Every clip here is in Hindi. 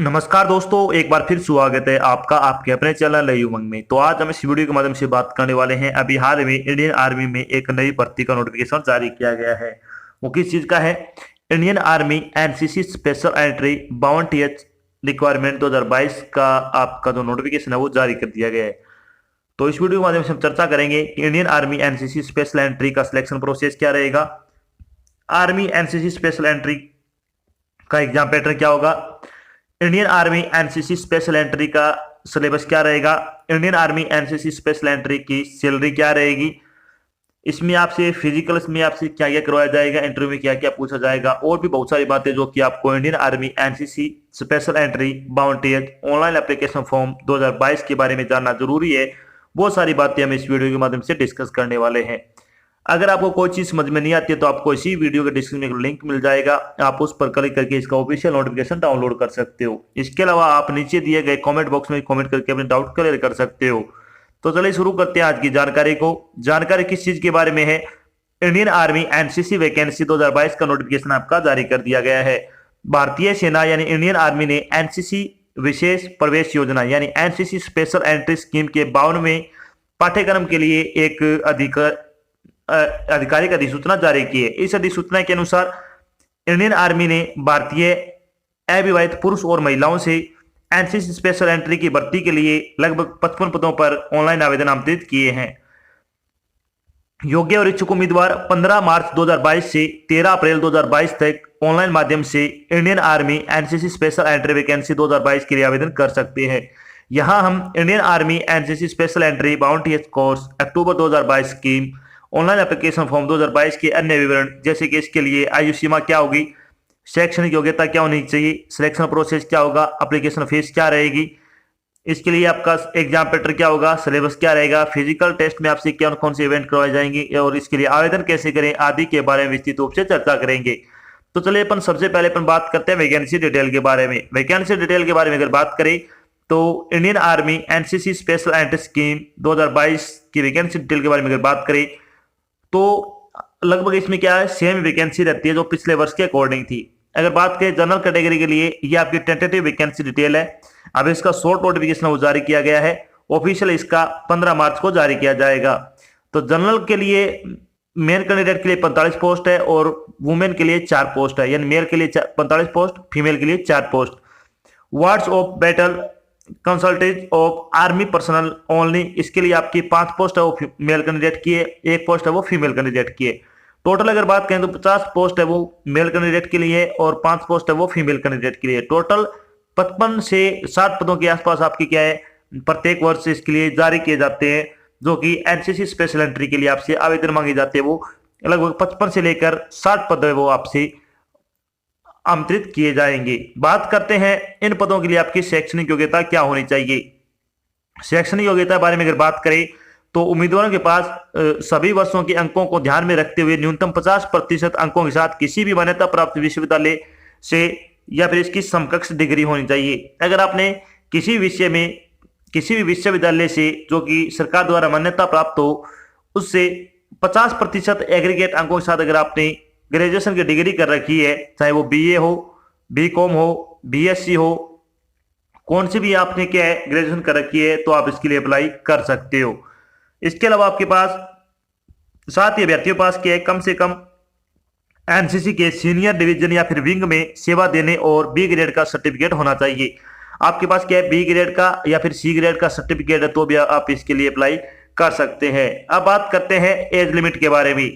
नमस्कार दोस्तों, एक बार फिर स्वागत है आपका आपके अपने चैनल उमंग में। तो आज हम इस वीडियो के माध्यम से बात करने वाले हैं। अभी हाल में इंडियन आर्मी में एक नई भर्ती का नोटिफिकेशन जारी किया गया है। वो किस चीज का है? Indian army NCC special entry 52 requirement 2022 का आपका जो नोटिफिकेशन है वो जारी कर दिया गया है। तो इस वीडियो के माध्यम से हम चर्चा करेंगे कि Indian army NCC special entry का सिलेक्शन प्रोसेस क्या रहेगा, आर्मी एनसीसी स्पेशल एंट्री का एग्जाम पैटर्न क्या होगा, Indian army NCC special entry का सिलेबस क्या रहेगा, Indian army NCC special entry की सैलरी क्या रहेगी, इसमें आपसे फिजिकल्स में आपसे क्या क्या करवाया जाएगा, इंटरव्यू में क्या क्या पूछा जाएगा, और भी बहुत सारी बातें जो कि आपको Indian army NCC special entry boundaries online application form 2022 के बारे में जानना जरूरी है। बहुत सारी बातें हम इस वीडियो के माध्यम से डिस्कस करने वाले हैं। अगर आपको कोई चीज समझ में नहीं आती है तो आपको इसी वीडियो के डिस्क्रिप्शन में लिंक मिल जाएगा, आप उस पर क्लिक करके इसका ऑफिशियल नोटिफिकेशन डाउनलोड कर सकते हो। इसके अलावा आप नीचे दिए गए कमेंट बॉक्स में कमेंट करके अपने डाउट क्लियर कर सकते हो। तो चलिए शुरू करते हैं आज की जानकारी को। जानकारी किस चीज के बारे में है? इंडियन आर्मी एनसीसी वैकेंसी 2022 का नोटिफिकेशन आपका जारी कर दिया गया है। भारतीय सेना यानी इंडियन आर्मी ने एनसीसी विशेष प्रवेश योजना यानी एनसीसी स्पेशल एंट्री स्कीम के 52वें पाठ्यक्रम के लिए एक आधिकारिक अधिसूचना जारी की है। इस अधिसूचना के अनुसार इंडियन आर्मी ने भारतीय अविवाहित पुरुष और महिलाओं से एनसीसी स्पेशल एंट्री की भर्ती के लिए लगभग 55 पदों पर ऑनलाइन आवेदन आमंत्रित किए हैं। योग्य और इच्छुक उम्मीदवार 15 मार्च 2022 से 13 अप्रैल 2022 तक ऑनलाइन माध्यम से Indian army NCC special entry vacancy 2022 के लिए आवेदन कर सकते हैं। यहां हम Indian army NCC special entry boundary course October 2022 scheme online application form 2022 के अन्य विवरण जैसे कि इसके लिए आयु सीमा क्या होगी, शैक्षणिक योग्यता क्या होनी चाहिए, सिलेक्शन प्रोसेस क्या होगा, एप्लीकेशन फीस क्या रहेगी, इसके लिए आपका एग्जाम पैटर्न क्या होगा, सिलेबस क्या रहेगा, फिजिकल टेस्ट में आपसे कौन कौन से इवेंट करवाए जाएंगे और इसके लिए आवेदन कैसे करें आदि के बारे में विस्तृत रूप से चर्चा करेंगे। तो चलिए अपन सबसे पहले अपन बात करते हैं वैकेंसी डिटेल के बारे में। वैकेंसी डिटेल के बारे में अगर बात करें तो Indian army NCC special entry scheme 2022 की वैकेंसी डिटेल के बारे में अगर बात करें तो लगभग इसमें क्या है, सेम वैकेंसी रहती है जो पिछले वर्ष के अकॉर्डिंग थी। अगर बात करें जनरल कैटेगरी के लिए, ये आपकी टेंटेटिव वैकेंसी डिटेल है। अब इसका शॉर्ट नोटिफिकेशन वो जारी किया गया है, ऑफिशियल इसका 15 मार्च को जारी किया जाएगा। तो जनरल के लिए मेल कैंडिडेट के लिए 45 पोस्ट है और वुमेन के लिए 4 पोस्ट है, यानी मेल के लिए 45 पोस्ट, फीमेल के लिए 4 post. Wards of battle consultant of army personnel only, इसके लिए आपकी 5 पोस्ट है वो मेल कैंडिडेट की है, 1 पोस्ट है वो फीमेल कैंडिडेट की है। टोटल अगर बात करें तो 50 पोस्ट है वो मेल कैंडिडेट के लिए और 5 पोस्ट है वो फीमेल कैंडिडेट के लिए। टोटल 55 से 60 पदों के आसपास आपकी क्या है प्रत्येक वर्ष इसके लिए जारी किए जाते हैं, जो कि एनसीसी स्पेशल एंट्री के लिए आपसे आवेदन मांगे जाते हैं। वो लगभग 55 से लेकर 60 पद है वो आपसे आमंत्रित किए जाएंगे। बात करते हैं इन पदों के लिए आपकी शैक्षणिक योग्यता क्या होनी चाहिए। शैक्षणिक योग्यता बारे में अगर बात करें तो उम्मीदवारों के पास सभी वर्षों के अंकों को ध्यान में रखते हुए न्यूनतम 50% अंकों के साथ किसी भी मान्यता प्राप्त विश्वविद्यालय से या फिर इसकी समकक्ष डिग्री होनी चाहिए। अगर आपने किसी विषय में किसी भी विश्वविद्यालय से जो कि सरकार द्वारा मान्यता प्राप्त हो उससे 50% एग्रीगेट अंकों के साथ अगर आपने ग्रेजुएशन की डिग्री कर रखी है, चाहे वो बीए हो, बीकॉम हो, बीएससी हो, कौन सी भी आपने क्या है ग्रेजुएशन कर रखी है, तो आप इसके लिए अप्लाई कर सकते हो। इसके अलावा आपके पास साथ ही अभ्यर्थियों के पास क्या है, कम से कम एनसीसी के सीनियर डिवीजन या फिर विंग में सेवा देने और बी ग्रेड का सर्टिफिकेट होना चाहिए। आपके पास क्या है बी ग्रेड का या फिर सी ग्रेड का सर्टिफिकेट है तो भी आप इसके लिए अप्लाई कर सकते हैं। अब बात करते हैं एज लिमिट के बारे में।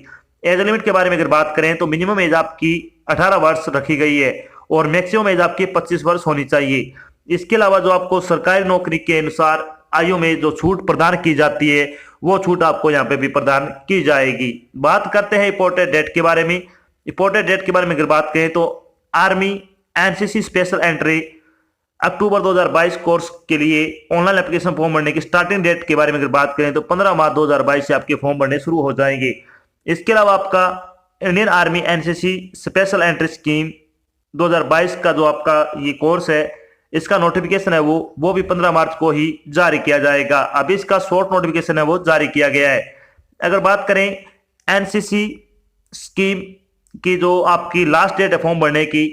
एज लिमिट के बारे में अगर बात करें तो मिनिमम एज आपकी 18 वर्ष रखी गई है और मैक्सिमम एज आपकी 25 वर्ष होनी चाहिए। इसके अलावा जो आपको सरकारी नौकरी के अनुसार आयु में जो छूट प्रदान की जाती है वो छूट आपको यहाँ पे भी प्रदान की जाएगी। बात करते हैं इंपोर्टेड डेट के बारे में। इंपोर्टेड डेट के बारे में अगर बात करें तो आर्मी एनसीसी स्पेशल एंट्री अक्टूबर 2022 कोर्स के लिए ऑनलाइन एप्लीकेशन फॉर्म भरने की स्टार्टिंग डेट के बारे में अगर बात करें तो 15 मार्च 2022 से आपके फॉर्म भरने शुरू हो जाएंगे। इसके अलावा आपका Indian army NCC special entry scheme 2022 का जो आपका ये कोर्स है इसका नोटिफिकेशन है वो भी 15 मार्च को ही जारी किया जाएगा। अभी इसका शॉर्ट नोटिफिकेशन है वो जारी किया गया है। अगर बात करें एनसीसी स्कीम की जो आपकी लास्ट डेट है फॉर्म भरने की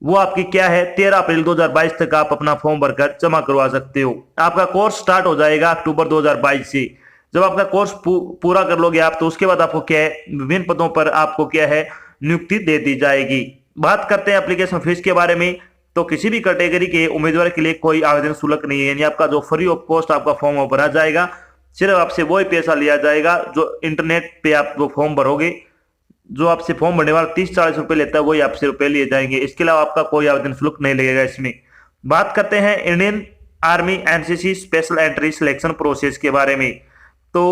वो आपकी क्या है, 13 अप्रैल 2022 तक आप अपना फॉर्म भरकर जमा करवा सकते हो। आपका कोर्स स्टार्ट हो जाएगा अक्टूबर 2022 से। जब आपका कोर्स पूरा कर लोगे आप, तो उसके बाद आपको क्या है, विभिन्न पदों पर आपको क्या है, नियुक्ति दे दी जाएगी। बात करते हैं एप्लीकेशन फीस के बारे में। तो किसी भी कैटेगरी के उम्मीदवार के लिए कोई आवेदन शुल्क नहीं है, यानी आपका जो फ्री ऑफ कॉस्ट आपका फॉर्म भरा जाएगा। सिर्फ आपसे वही पैसा लिया जाएगा जो इंटरनेट पे आप वो फॉर्म भरोगे। जो आपसे फॉर्म भरने वाला 30-40 रुपए लेता है, वही आपसे रुपए लिए जाएंगे। इसके अलावा आपका कोई आवेदन शुल्क नहीं लगेगा इसमें। बात करते हैं Indian army NCC special entry selection process के बारे में। तो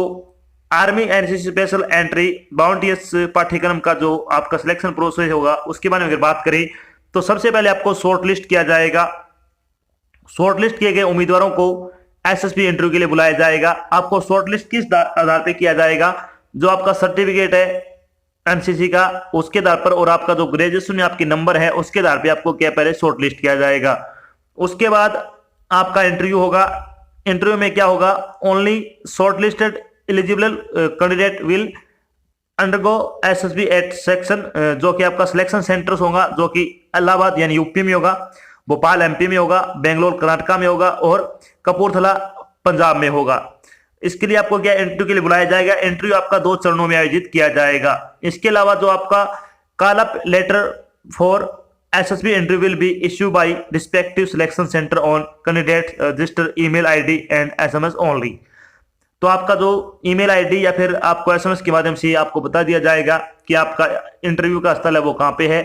आर्मी एनसीसी स्पेशल एंट्री बाउंटियस पाठ्यक्रम का जो आपका सिलेक्शन प्रोसेस होगा, उसके बारे में अगर बात करें तो सबसे पहले आपको शॉर्ट लिस्ट किया जाएगा। शॉर्ट लिस्ट किए गए उम्मीदवारों को एसएसबी इंटरव्यू के लिए बुलाया जाएगा। आपको शॉर्ट लिस्ट किस आधार पर किया जाएगा, जो आपका सर्टिफिकेट है एनसीसी का उसके आधार पर, और आपका जो ग्रेजुएशन में आपके नंबर है उसके आधार पे आपको क्या पहले शॉर्ट लिस्ट किया जाएगा। उसके बाद आपका इंटरव्यू होगा। इंटरव्यू में क्या होगा, only short listed eligible candidate will undergo SSB at section, जो कि आपका सिलेक्शन सेंटर्स होगा, जो कि इलाहाबाद यानी यूपी में होगा, भोपाल एमपी में होगा, बेंगलोर कर्नाटका में होगा और कपूरथला पंजाब में होगा। इसके लिए आपको क्या इंटरव्यू के लिए बुलाया जाएगा। इंटरव्यू आपका 2 चरणों में आयोजित किया जाएगा। इसके अलावा जो आपका call up later for SSB interview will be issue bye respective selection centre on candidate register email ID and SMS only. तो आपका जो ईमेल आईडी या फिर आपको एसएमएस के माध्यम से आपको बता दिया जाएगा कि आपका इंटरव्यू का स्थल है वो कहाँ पे है,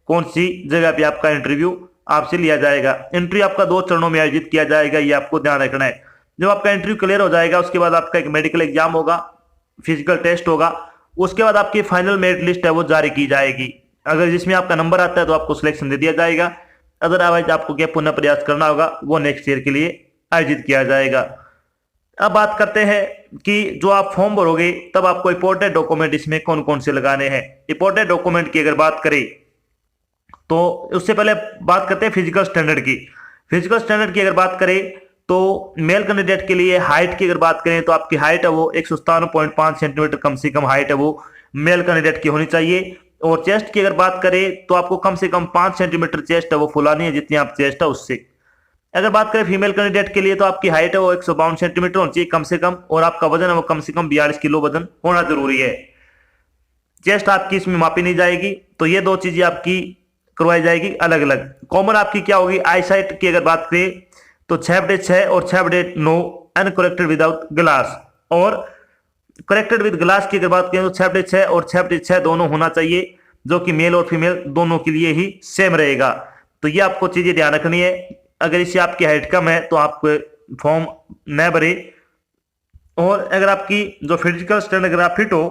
कौन सी जगह पे आपका इंटरव्यू आपसे लिया जाएगा। इंटरव्यू आपका 2 चरणों में आयोजित किया जाएगा, ये आपको ध्यान रखना है। जब आपका इंटरव्यू क्लियर हो जाएगा, उसके बाद आपका एक मेडिकल एग्जाम होगा, फिजिकल टेस्ट होगा। उसके बाद आपकी फाइनल मेरिट लिस्ट है वो जारी की जाएगी। अगर जिसमें आपका नंबर आता है तो आपको सिलेक्शन दे दिया जाएगा, अदरवाइज आपको क्या पुनः प्रयास करना होगा, वो नेक्स्ट ईयर के लिए आयोजित किया जाएगा। अब बात करते हैं कि जो आप फॉर्म भरोगे तब आपको इंपॉर्टेंट डॉक्यूमेंट इसमें कौन कौन से लगाने हैं। इंपॉर्टेंट डॉक्यूमेंट की अगर बात करें तो उससे पहले बात करते हैं फिजिकल स्टैंडर्ड की। फिजिकल स्टैंडर्ड की अगर बात करें तो मेल कैंडिडेट के लिए हाइट की अगर बात करें तो आपकी हाइट है वो 157.5 सेंटीमीटर कम से कम हाइट है वो मेल कैंडिडेट की होनी चाहिए। और चेस्ट की अगर बात करें तो आपको कम से कम 5 सेंटीमीटर चेस्ट है वो फुलानी है, जितनी आप चेस्ट है उससे। अगर बात करें फीमेल कैंडिडेट के लिए तो आपकी हाइट है वो 152 सेंटीमीटर होनी चाहिए कम से कम, और आपका वजन है वो कम से कम 42 किलो वजन होना जरूरी है। चेस्ट आपकी इसमें मापी नहीं जाएगी, तो ये 2 चीजें आपकी करवाई जाएगी अलग अलग। कॉमन आपकी क्या होगी, आई साइट की अगर बात करें तो 6/6 और 6/9 अनकरेक्टेड विदाउट ग्लास, और करेक्टेड विद ग्लास की अगर बात करें तो 6/6 और 6/6 दोनों होना चाहिए, जो कि मेल और फीमेल दोनों के लिए ही सेम रहेगा। तो ये आपको चीजें ध्यान रखनी है। अगर इससे आपकी हाइट कम है तो आप फॉर्म न भरे, और अगर आपकी जो फिजिकल स्टैंडर्ड अगर आप फिट हो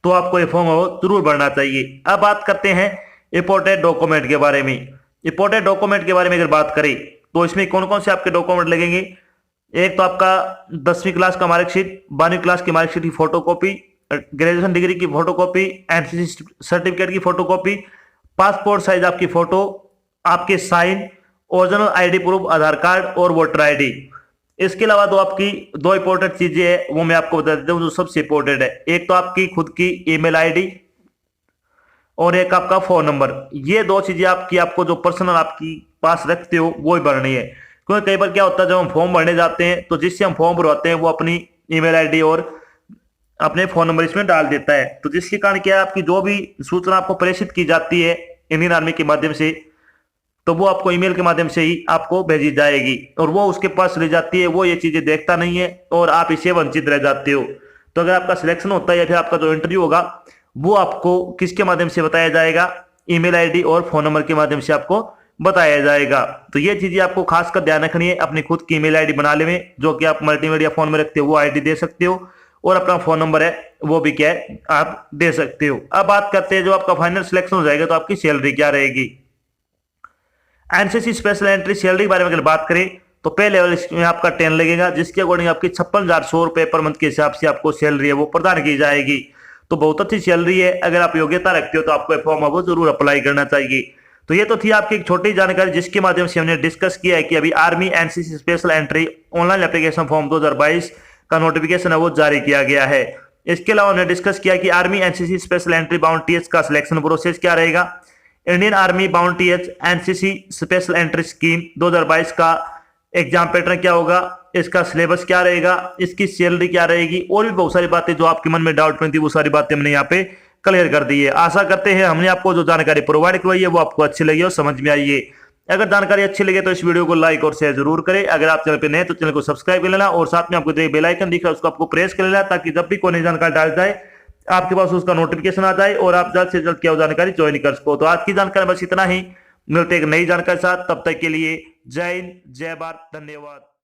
तो आपको ये फॉर्म जरूर भरना चाहिए। अब बात करते हैं इंपॉर्टेंट डॉक्यूमेंट के बारे में। इंपॉर्टेंट डॉक्यूमेंट के बारे में अगर बात करें तो इसमें कौन कौन से आपके डॉक्यूमेंट लगेंगे। एक तो आपका 10वीं क्लास का मार्कशीट, 12वीं क्लास की मार्कशीट की फोटोकॉपी, ग्रेजुएशन डिग्री की फोटोकॉपी, एनसीसी सर्टिफिकेट की फोटोकॉपी, पासपोर्ट साइज आपकी फोटो, आपके साइन, ओरिजिनल आईडी प्रूफ, आधार कार्ड और वोटर आईडी। इसके अलावा तो आपकी 2 इंपॉर्टेंट चीजें है वो मैं आपको बता देता हूँ जो सबसे इंपॉर्टेंट है। एक तो आपकी खुद की ईमेल आईडी और एक आपका फोन नंबर। ये 2 चीजें आपकी आपको जो पर्सनल आपकी पास रखते हो वो ही भरनी है। क्योंकि कई बार क्या होता है जब हम फॉर्म भरने जाते हैं तो जिससे हम फॉर्म भरवाते हैं वो अपनी ईमेल आईडी और अपने फोन नंबर इसमें डाल देता है, तो जिसके कारण क्या है आपकी जो भी सूचना आपको प्रेषित की जाती है इंडियन आर्मी के माध्यम से, तो वो आपको ईमेल के माध्यम से ही आपको भेजी जाएगी और वो उसके पास ले जाती है। वो ये चीजें देखता नहीं है और आप इससे वंचित रह जाते हो। तो अगर आपका सिलेक्शन होता है या फिर आपका जो इंटरव्यू होगा वो आपको किसके माध्यम से बताया जाएगा, ईमेल आईडी और फोन नंबर के माध्यम से आपको बताया जाएगा। तो ये चीजें आपको खासकर ध्यान रखनी है। अपनी खुद की ईमेल आईडी बना ले, जो कि आप मल्टीमीडिया फोन में रखते हो वो आईडी दे सकते हो, और अपना फोन नंबर है वो भी क्या है आप दे सकते हो। अब बात करते हैं जो आपका फाइनल सिलेक्शन हो जाएगा तो आपकी सैलरी क्या रहेगी। एनसीसी स्पेशल एंट्री सैलरी के बारे में अगर बात करें तो पे लेवल इसमें आपका 10 लगेगा, जिसके अकॉर्डिंग आपकी 56,100 रुपए पर मंथ के हिसाब से आपको सैलरी है वो प्रदान की जाएगी। तो बहुत अच्छी सैलरी है। अगर आप योग्यता रखते हो तो आपको फॉर्म है वो जरूर अप्लाई करना चाहिए। तो ये तो थी आपकी एक छोटी जानकारी जिसके माध्यम से हमने डिस्कस किया है कि अभी army NCC special entry online application form 2022 का नोटिफिकेशन है वो जारी किया गया है। इसके अलावा हमने डिस्कस किया कि army NCC special entry bound TS का सिलेक्शन प्रोसेस क्या रहेगा। Indian army bounties NCC special entry scheme 2022 का एग्जाम पैटर्न क्या होगा, इसका सिलेबस क्या रहेगा, इसकी सैलरी क्या रहेगी, और भी बहुत सारी बातें जो आपके मन में डाउट में थी वो सारी बातें हमने यहाँ पे क्लियर कर दी है। आशा करते हैं हमने आपको जो जानकारी प्रोवाइड करवाई है वो आपको अच्छी लगी और समझ में आई है। अगर जानकारी अच्छी लगे तो इस वीडियो को लाइक और शेयर जरूर करें। अगर आप चैनल पे नए तो चैनल को सब्सक्राइब कर लेना और साथ में आपको जो बेल आइकन दिख रहा है उसको आपको प्रेस कर लेना, ताकि जब भी कोई नई जानकारी डाल जाए आपके पास उसका नोटिफिकेशन आ जाए और आप जल्द से जल्द क्या जानकारी ज्वाइन कर सको। तो आज की जानकारी बस इतना ही, मिलते एक नई जानकारी साथ, तब तक के लिए जय हिंद, जय भारत, धन्यवाद।